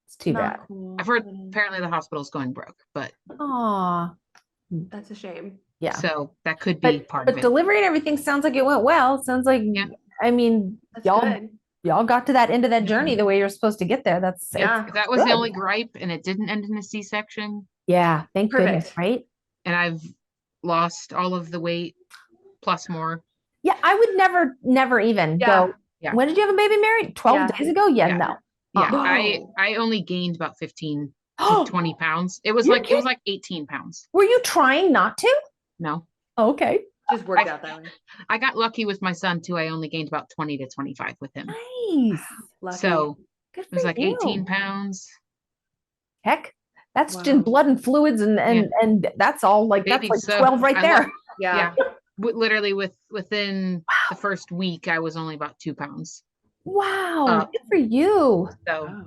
It's too Not bad. cool. I've heard apparently the hospital's going broke, but Aw. That's a shame. Yeah. so that could be part But of it. delivery and everything sounds like it went well. Sounds like, Yeah. I mean, That's y'all good. y'all got to that end of that journey the way you're supposed to get there. That's Yeah. That was the good. only gripe, and it didn't end in a C-section. Yeah, thank goodness, Perfect. right? And I've lost all of the weight plus more. Yeah, I would never even Yeah. go. Yeah. When did you have a baby, Mary? 12 Yeah. days ago? Yeah, Yeah. no. Yeah, No. I only gained about 15 to 20 pounds. It was You're like it was like 18 pounds. Were you trying not to? No, Okay. Just worked out that way. I got lucky with my son too. I only gained about 20 to 25 with him. Nice. Lucky. So Good it was for like you. 18 pounds. Heck, that's Wow. just blood and fluids and that's all like that's Baby, like so 12 right I there. love- Yeah. Yeah. Literally within the first week, I was only about 2 pounds. Wow. Good for you. So Wow.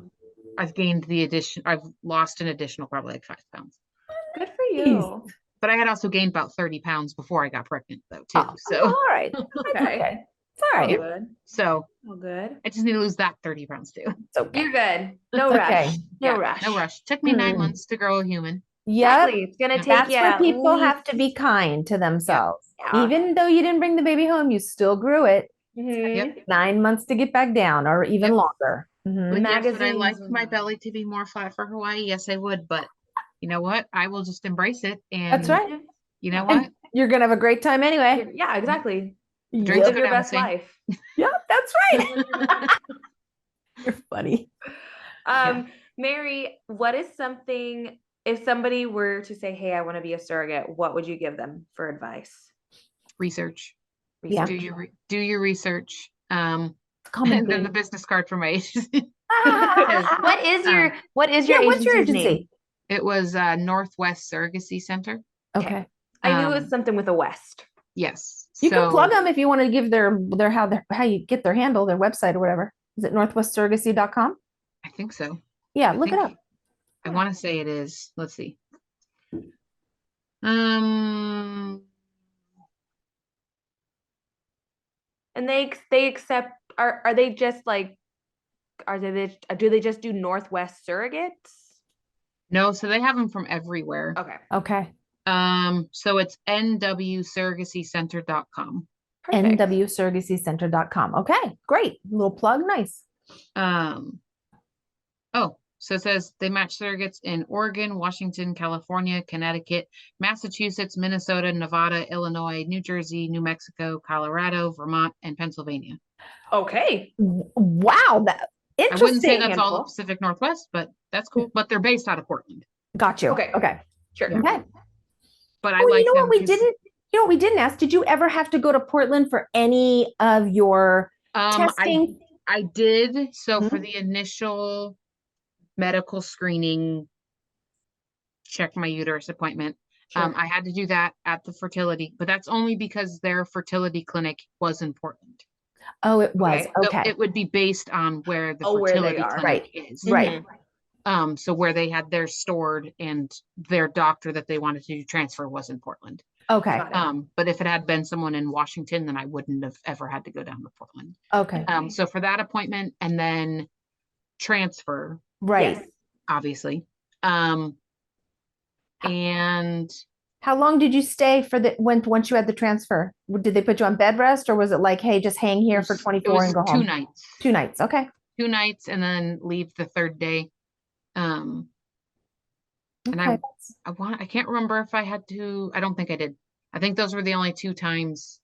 I've lost an additional probably like 5 pounds. Good for you. But I had also gained about 30 pounds before I got pregnant though too. Oh, So all right. That's Okay. okay. It's all All right. good. so All good. I just need to lose that 30 pounds too. It's okay. You're good. No It's rush. okay. No Yeah, rush. No rush. Took me 9 Hmm. months to grow a human. Yep. Exactly. It's gonna Yeah. take That's you where at people have least- to be kind to themselves. Yeah. Even though you didn't bring the baby home, you still grew it. Mhm. Yep. 9 months to get back down or even Yep. longer. Mhm. Yes, would I like magazines. my belly to be more flat for Hawaii? Yes, I would. But you know what? I will just embrace it. That's And right. you know And what? you're gonna have a great time anyway. Yeah, exactly. Drinks Live go Yep. your down the best same. life. Yep, that's right. You're funny. Mary, what is something, if somebody were to say, hey, I want to be a surrogate, what would you give them for advice? Research. Yeah. Do your research. Common And then the theme. business card for my agency. What is your Yeah, what's your agency's name? agency? It was Northwest Surrogacy Center. Okay. I knew it was something with a West. Yes. You can plug So them if you want to give their how you get their handle, their website or whatever. Is it northwestsurrogacy.com? I think so. Yeah, I look it think up. I want to say it is. Let's see. Um, And they accept, are they just like, do they just do Northwest surrogates? no, so they have them from everywhere. Okay. Okay. So it's nwsurrogacycenter.com. Perfect. nwsurrogacycenter.com. Okay, great. Little plug, nice. So it says they match surrogates in Oregon, Washington, California, Connecticut, Massachusetts, Minnesota, Nevada, Illinois, New Jersey, New Mexico, Colorado, Vermont, and Pennsylvania. Okay. Wow, that I wouldn't say interesting. that's all the Pacific Northwest, but that's cool. But they're based out of Portland. Got you. Okay. Okay. Sure. Yeah. Okay. But I Oh, like you know them what we 'cause, didn't, you know what we didn't ask? Did you ever have to go to Portland for any of your testing? I did. So for Mhm. the initial medical screening, check my uterus appointment, Sure. I had to do that at the fertility, but that's only because their fertility clinic was in Portland. Oh, it was. Okay. So Okay. it would be based on where the Oh, where they fertility are. clinic Right. is. Right. So where they had theirs stored and their doctor that they wanted to do transfer was in Portland. Okay. Got it. But if it had been someone in Washington, then I wouldn't have ever had to go down to Portland. Okay. So for that appointment and then transfer, Right. Yes. obviously. And How long did you stay for once you had the transfer? Did they put you on bed rest or was it like, hey, just hang here for it 24 and was go 2 home? nights. 2 nights. Okay. 2 nights and then leave the third day. And Okay. I can't remember if I had to, I don't think I did. I think those were the only 2 times.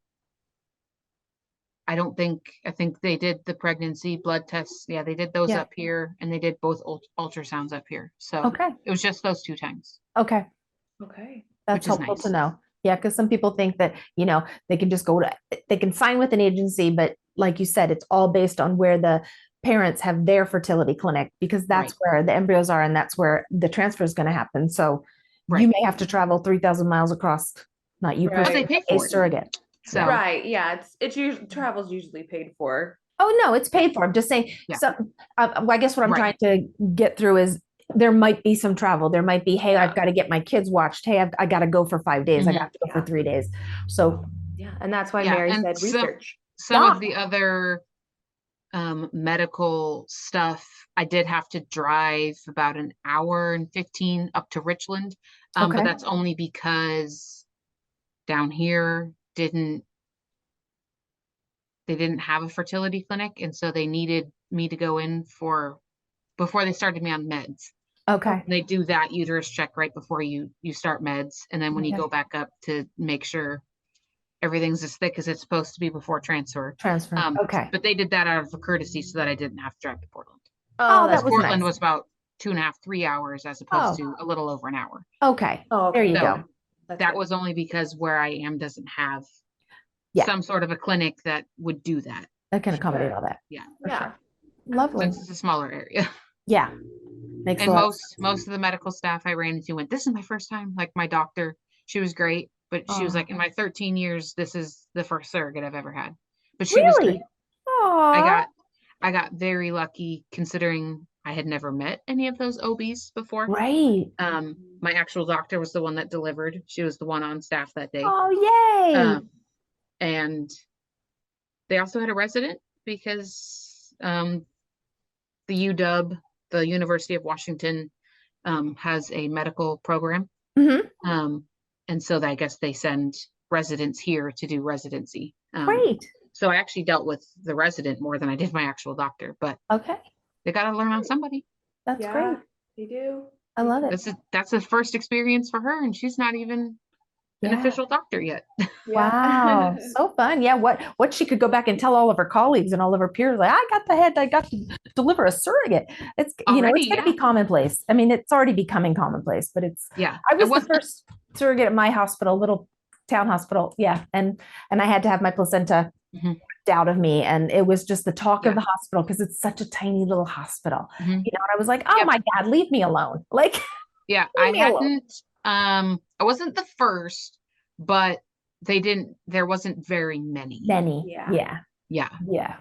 I think they did the pregnancy blood tests. Yeah, they did those Yeah. up here and they did both ultrasounds up here. So Okay. it was just those 2 times. Okay. Okay. That's Which is helpful nice. to know. Yeah, because some people think that, they can just they can sign with an agency, but like you said, it's all based on where the parents have their fertility clinic because that's where the embryos are and that's where the transfer is going to happen. So you may have to travel 3,000 miles across, not you Right. But they personally, pay a for it. surrogate. So Right. Yeah. It's usually travel's usually paid for. Oh, no, it's paid for. I'm just saying, Yeah. I guess what I'm Right. trying to get through is there might be some travel. There might be, hey, Yeah. I've got to get my kids watched. Hey, I got to go for 5 days. I Mhm. got to go for 3 days. So Yeah. And that's why Yeah, Mary and said research. some of the other medical stuff, I did have to drive about an hour and 15 up to Richland. But Okay. that's only because down here they didn't have a fertility clinic, and so they needed me to go in before they started me on meds. Okay. And they do that uterus check right before you start meds, and then when you Okay. go back up to make sure everything's as thick as it's supposed to be before transfer. Okay. But they did that out of a courtesy so that I didn't have to drive to Portland. Oh, that that's was Portland nice. was about 2.5, 3 hours as opposed to a little over an hour. Okay. Oh, There you So go. that was only because where I am doesn't have Yeah. some sort of a clinic that would do that. That can accommodate all that. Yeah. For Yeah. sure. Lovely. Since it's a smaller area. Yeah. Makes And a lot. most of the medical staff I ran into went, this is my first time. Like my doctor, she was great, but she was Aw. like, in my 13 years, this is the first surrogate I've ever had. But she was great. Really? Aw. I got very lucky considering I had never met any of those OBs before. Right. My actual doctor was the one that delivered. She was the one on staff that day. Oh, yay. And they also had a resident because the UW, the University of Washington, has a medical program. Mhm. And so I guess they send residents here to do residency. Great. So I actually dealt with the resident more than I did my actual doctor, but Okay. they got to learn on somebody. That's great. They do. I love it. That's the first experience for her, and she's not even an official doctor yet. Wow. So fun. Yeah. What she could go back and tell all of her colleagues and all of her peers, like, I got to deliver a surrogate. It's, it's Already, going to be commonplace. I mean, it's already becoming commonplace, but I was the first surrogate at my hospital, little town hospital. Yeah. And I had to have my placenta out of me. And it was just the talk of the hospital because it's such a tiny little hospital. And I was like, oh my God, leave me alone. Like, I hadn't, I wasn't the first, but there wasn't very many.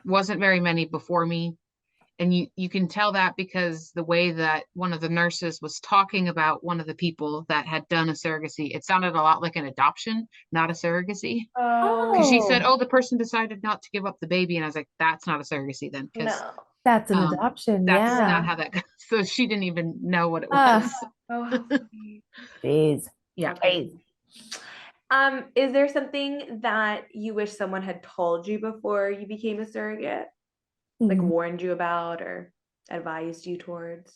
Wasn't very many before me. And you can tell that because the way that one of the nurses was talking about one of the people that had done a surrogacy, it sounded a lot like an adoption, not a surrogacy. Because she said, the person decided not to give up the baby. And I was like, that's not a surrogacy then. Because that's an adoption. That's not how that goes. So she didn't even know what it was. Jeez. Yeah. Is there something that you wish someone had told you before you became a surrogate? Like warned you about or advised you towards?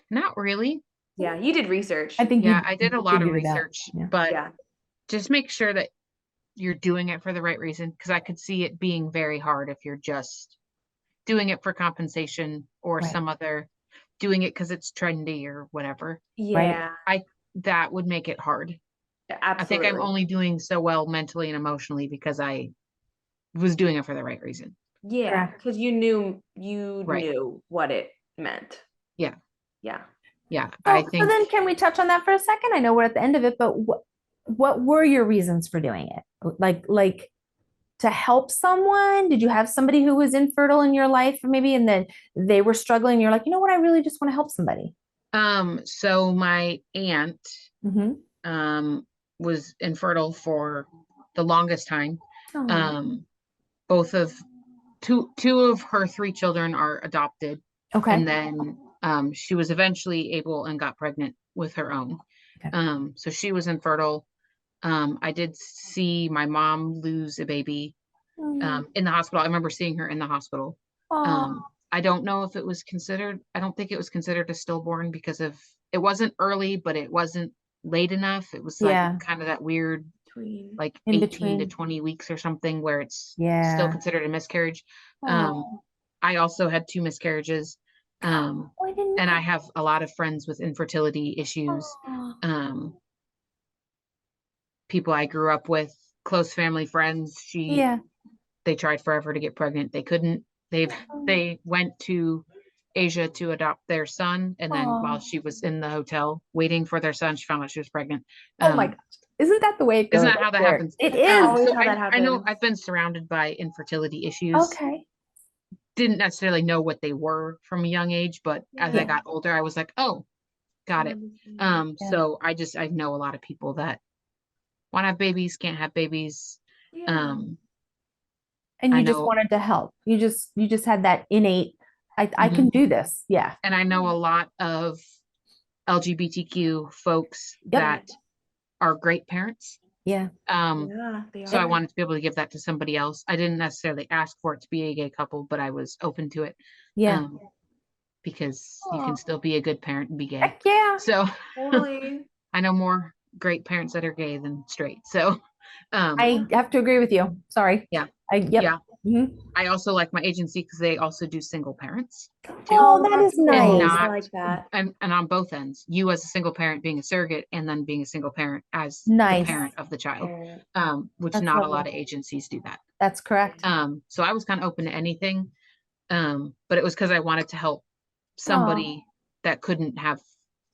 Not really. Yeah, you did research. I think I did a lot of research, but just make sure that you're doing it for the right reason, because I could see it being very hard if you're just doing it for compensation or some other, doing it because it's trendy or whatever. That would make it hard. Absolutely. I think I'm only doing so well mentally and emotionally because I was doing it for the right reason. Yeah, because you knew what it meant. Yeah. So then can we touch on that for a second? I know we're at the end of it, but what were your reasons for doing it? Like to help someone? Did you have somebody who was infertile in your life maybe, and then they were struggling? And you're like, you know what? I really just want to help somebody. So my aunt was infertile for the longest time. Both of two of her 3 children are adopted. Okay. And then she was eventually able and got pregnant with her own. So she was infertile. I did see my mom lose a baby in the hospital. I remember seeing her in the hospital. I don't know if it was considered, I don't think it was considered a stillborn because it wasn't early, but it wasn't late enough. It was like kind of that weird, like in 18 between to 20 weeks or something where it's still considered a miscarriage. I also had 2 miscarriages. And I have a lot of friends with infertility issues. People I grew up with, close family friends. They tried forever to get pregnant. They couldn't. They went to Asia to adopt their son, and then while she was in the hotel waiting for their son, she found out she was pregnant. Oh my gosh. Isn't that the way it goes? Isn't that how that happens? It is. So I know I've been surrounded by infertility issues. Okay. Didn't necessarily know what they were from a young age, but as I got older, I was like, oh, got it. So I know a lot of people that want to have babies, can't have babies. And you just wanted to help. You just had that innate, I can do this. Yeah. And I know a lot of LGBTQ folks that are great parents. Yeah. They are. So I wanted to be able to give that to somebody else. I didn't necessarily ask for it to be a gay couple, but I was open to it. Yeah. Because you can still be a good parent and be gay. Heck yeah. So totally. I know more great parents that are gay than straight. So I have to agree with you. Sorry. Yeah. I also like my agency because they also do single parents too. Oh, that is nice. I like that. And on both ends, you as a single parent being a surrogate, and then being a single parent as the parent of the child, which that's not a lot of agencies do that. That's correct. So I was kind of open to anything, but it was because I wanted to help somebody that couldn't have,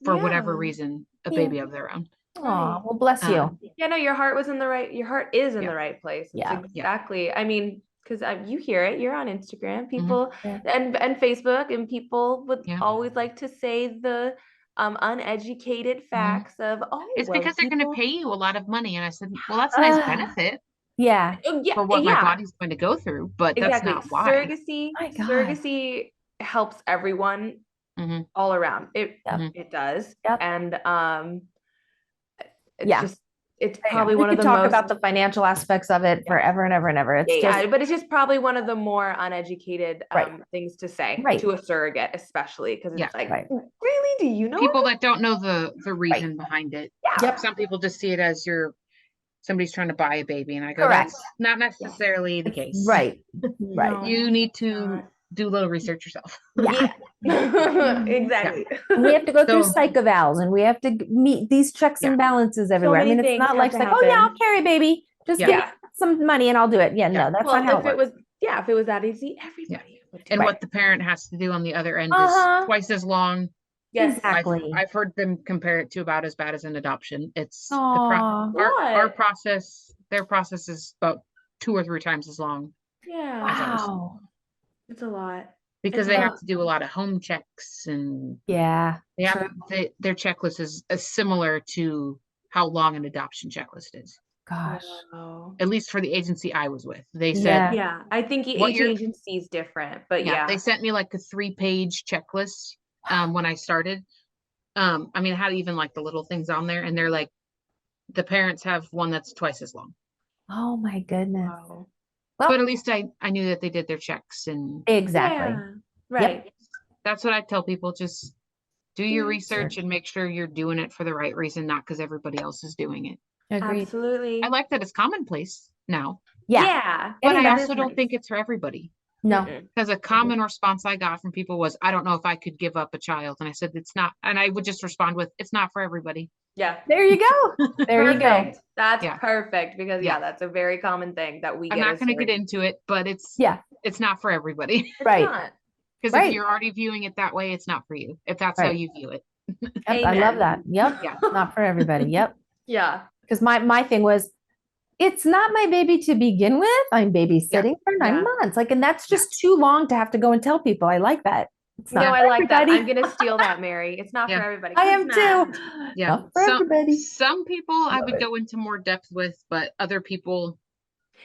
for whatever reason, a baby of their own. Oh, well, bless you. Yeah, no, your heart is in the right place. Yeah. Exactly. I mean, because you hear it, you're on Instagram, people and Facebook, and people would always like to say the uneducated facts of, it's because they're going to pay you a lot of money. And I said, well, that's a nice benefit. For what my body's going to go through, but that's not why. Surrogacy helps everyone all around. It does. Yep. And it's just it's probably We one of could the talk most about the financial aspects of it forever and ever and ever. It's just but it's just probably one of the more uneducated Right. things to say Right. to a surrogate, especially because it's like, Right. really? Do you know People what that don't know the reason behind it. Yep. Some people just see it as somebody's trying to buy a baby, and I go, Correct. that's not necessarily the case. Right. No. Right. You need to do a little research yourself. Yeah. Exactly. We have to go through So- psych evals and we have to meet these checks and balances everywhere. I many mean, it's things not have like to it's like, oh yeah, I'll happen. carry baby. Just give me some money and I'll do it. Yeah, no, that's Well, not how if it it works. was, if it was that easy, everybody would do And it. what the parent has to do on the other end Uh-huh. is twice as long. Yes. Exactly. I've heard them compare it to about as bad as an adoption. It's Aw. our process, their process is about 2 or 3 times as long Yeah. Wow. It's a lot. because It's they a have lot. to do a lot of home checks, and Yeah. they have their checklist is similar to how long an adoption checklist is. Gosh. Wow. At least for the agency I was with. They said, Yeah, I think What each you're- agency is different, but they sent me like a 3-page checklist when I started. I mean, it had even like the little things on there, and they're like, the parents have one that's twice as long. Oh my goodness. Wow. Well, But at least I knew that they did their checks, and exactly. Yeah, right. that's what I tell people. Just do your Do research and make sure you're doing it for the right reason, not because everybody else is doing it. Agreed. Absolutely. I like that it's commonplace now, Yeah. but It I is also don't nice. think it's for everybody. No. Mm-mm. Because a common response I got from people was, I don't know if I could give up a child. And I said, it's not. And I would just respond with, it's not for everybody. Yeah. There you go. There you go. Perfect. That's Yeah. perfect because Yeah. that's a very common thing that we I'm get. not as going to get surrogates. into it, but it's not for everybody. It's Right. not. Because Right. if you're already viewing it that way, it's not for you. If that's how Right. you view it. Yep, I love Amen. that. Yep. Yeah. Not for everybody. Yep. Yeah. Because my thing was, it's not my baby to begin with. I'm babysitting for 9 months. Like, and that's just too long to have to go and tell people. I like that. It's not No, for I like that. everybody. I'm gonna steal that, Mary. It's not for everybody. I 'Cause am not. too. Yeah. Not for everybody. Some people I Love would it. go into more depth with, but other people,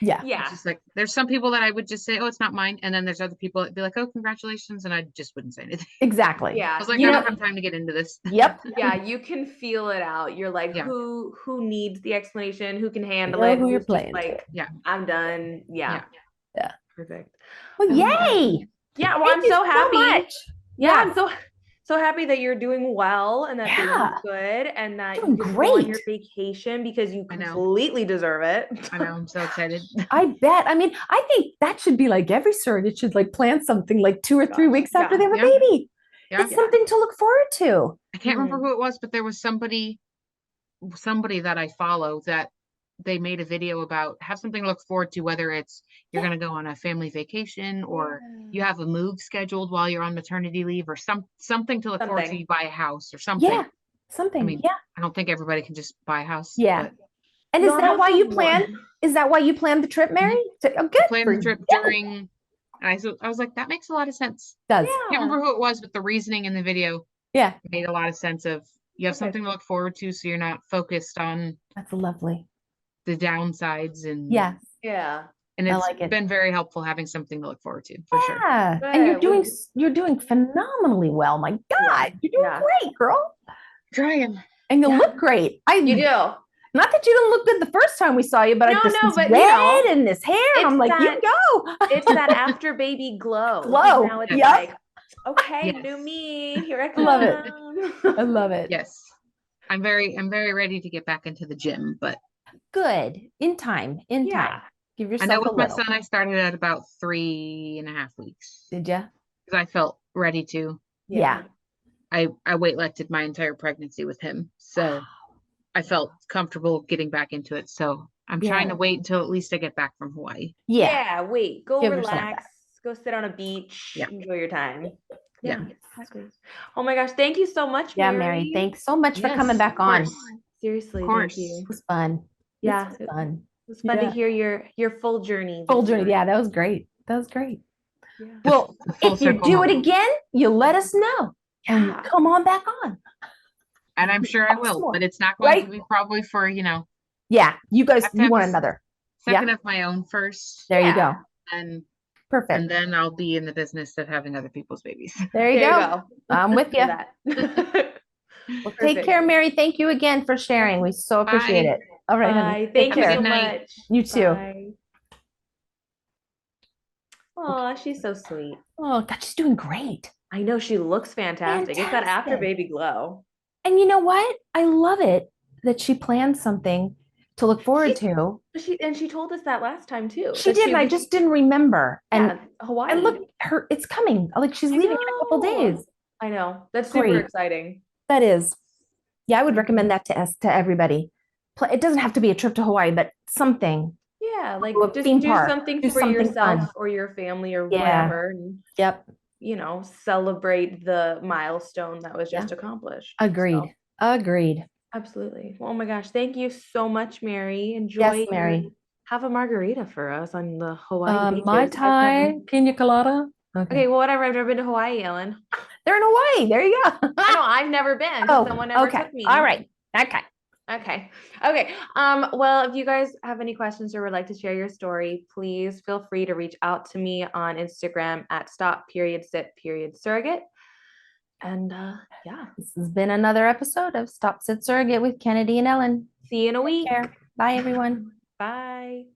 Yeah. it's Yeah. just like, there's some people that I would just say, oh, it's not mine. And then there's other people that'd be like, oh, congratulations. And I just wouldn't say anything. Exactly. Yeah. I was like, You I know- don't have time to get into this. Yep. Yeah, you can feel it out. You're like, Yeah. who needs the explanation? Who can handle know it? who you're Who's just playing like, to. Yeah. I'm done. Yeah. Yeah. Perfect. Well, yay. Yeah, well, Thank I'm you so happy. much. Yeah, I'm so happy that you're doing well and that Yeah. baby's good and that Doing you can go on your great. vacation because you I know. completely deserve it. I know. I'm so excited. I bet. I mean, I think that should be like every surrogate should like plan something like 2 or 3 Gosh, weeks after they have a yeah. baby. Yeah. It's something to look forward to. I can't remember who it was, but there was somebody that I follow that they made a video about have something to look forward to, whether it's you're going to go on a family vacation or you have a move scheduled while you're on maternity leave or something to look forward to. You buy a house or something. Yeah. Something. I mean, yeah. I don't think everybody can just buy a house. Yeah. But And No, is that why you also planned? Is that why you planned the trip, Mary? Oh, good. plan for the trip you. during, and I was like, that makes a lot of sense. Does. I can't remember who it was, but the reasoning in the video Yeah. made a lot of sense of you have something to look forward to, so you're not focused on That's lovely. the downsides and Yeah. Yeah. and I it's like it. been very helpful having something to look forward to for sure. Yeah. And Good. you're doing phenomenally well. My God, you're doing great, girl. Trying. And you look great. You do. Not that you didn't look good the first time we saw you, but No, this no, is but, red you know, and this hair. And I'm it's like, you that- go. It's that after baby glow. Glow. Now it's Yep. like, okay, Yes. new me. Here I come. Love it. I love it. Yes. I'm very ready to get back into the gym, but Good. In time. In time. Give I yourself know a with my little. son, I started at about 3.5 weeks Did you? because I felt ready to. Yeah. I weight lifted my entire pregnancy with him, so I felt comfortable getting back into it. So I'm trying to wait until at least I get back from Hawaii. Yeah. Wait, go Give yourself relax. Go sit on a beach. Yeah. Enjoy your time. Yeah. Exactly. Oh my gosh, thank you so much, Yeah, Mary. Mary. Thanks so much for Yes, coming back of on. course. Seriously, Of course. thank you. It was fun. Yeah, This was fun. It was fun Yeah. to hear your full journey. Full journey. Yeah, that was great. That was great. Yeah. Well, The full if you circle do it moment. again, you let us know and Yeah. come on back on. And I'm sure I Lots will, more. but it's not going Right? to be probably for, Yeah, you guys, have to you have want a another. second of my own first. There you go. And Perfect. and then I'll be in the business of having other people's babies. There you go. I'm with you. That. Well, take care, Mary. Thank you again for sharing. We so appreciate Bye. it. All right, honey. Bye. Take Thank you care. so Good night. much. You too. Bye. Oh, she's so sweet. Oh, God, she's doing great. I know she looks fantastic. It's that after Fantastic. baby glow. And you know what? I love it that she planned something to look forward to. She told us that last time too. She that did, and I just didn't remember. yeah, Hawaii. And look, it's coming. Like she's I leaving in a couple know. days. I know. That's super Great. exciting. That is. Yeah, I would recommend that to everybody. It doesn't have to be a trip to Hawaii, but something. Yeah, like A just theme do park. something Do for something yourself fun. or your family or Yeah. whatever. And, Yep. celebrate the milestone that was just accomplished. Agreed. So, Agreed. absolutely. Well, oh my gosh. Thank you so much, Mary. Yes, Enjoy Mary. have a margarita for us on the Hawaii beaches. Mai Tai, pina colada. Okay, well, whatever. I've never been to Hawaii, Ellen. They're in Hawaii. There you go. I know I've never been. Someone never took me. All right. Okay. Okay. Well, if you guys have any questions or would like to share your story, please feel free to reach out to me on Instagram at Stop.Sit.Surrogate. And yeah. This has been another episode of Stop.Sit.Surrogate with Kennedy and Ellen. See you in a week. Take care. Bye, everyone. Bye.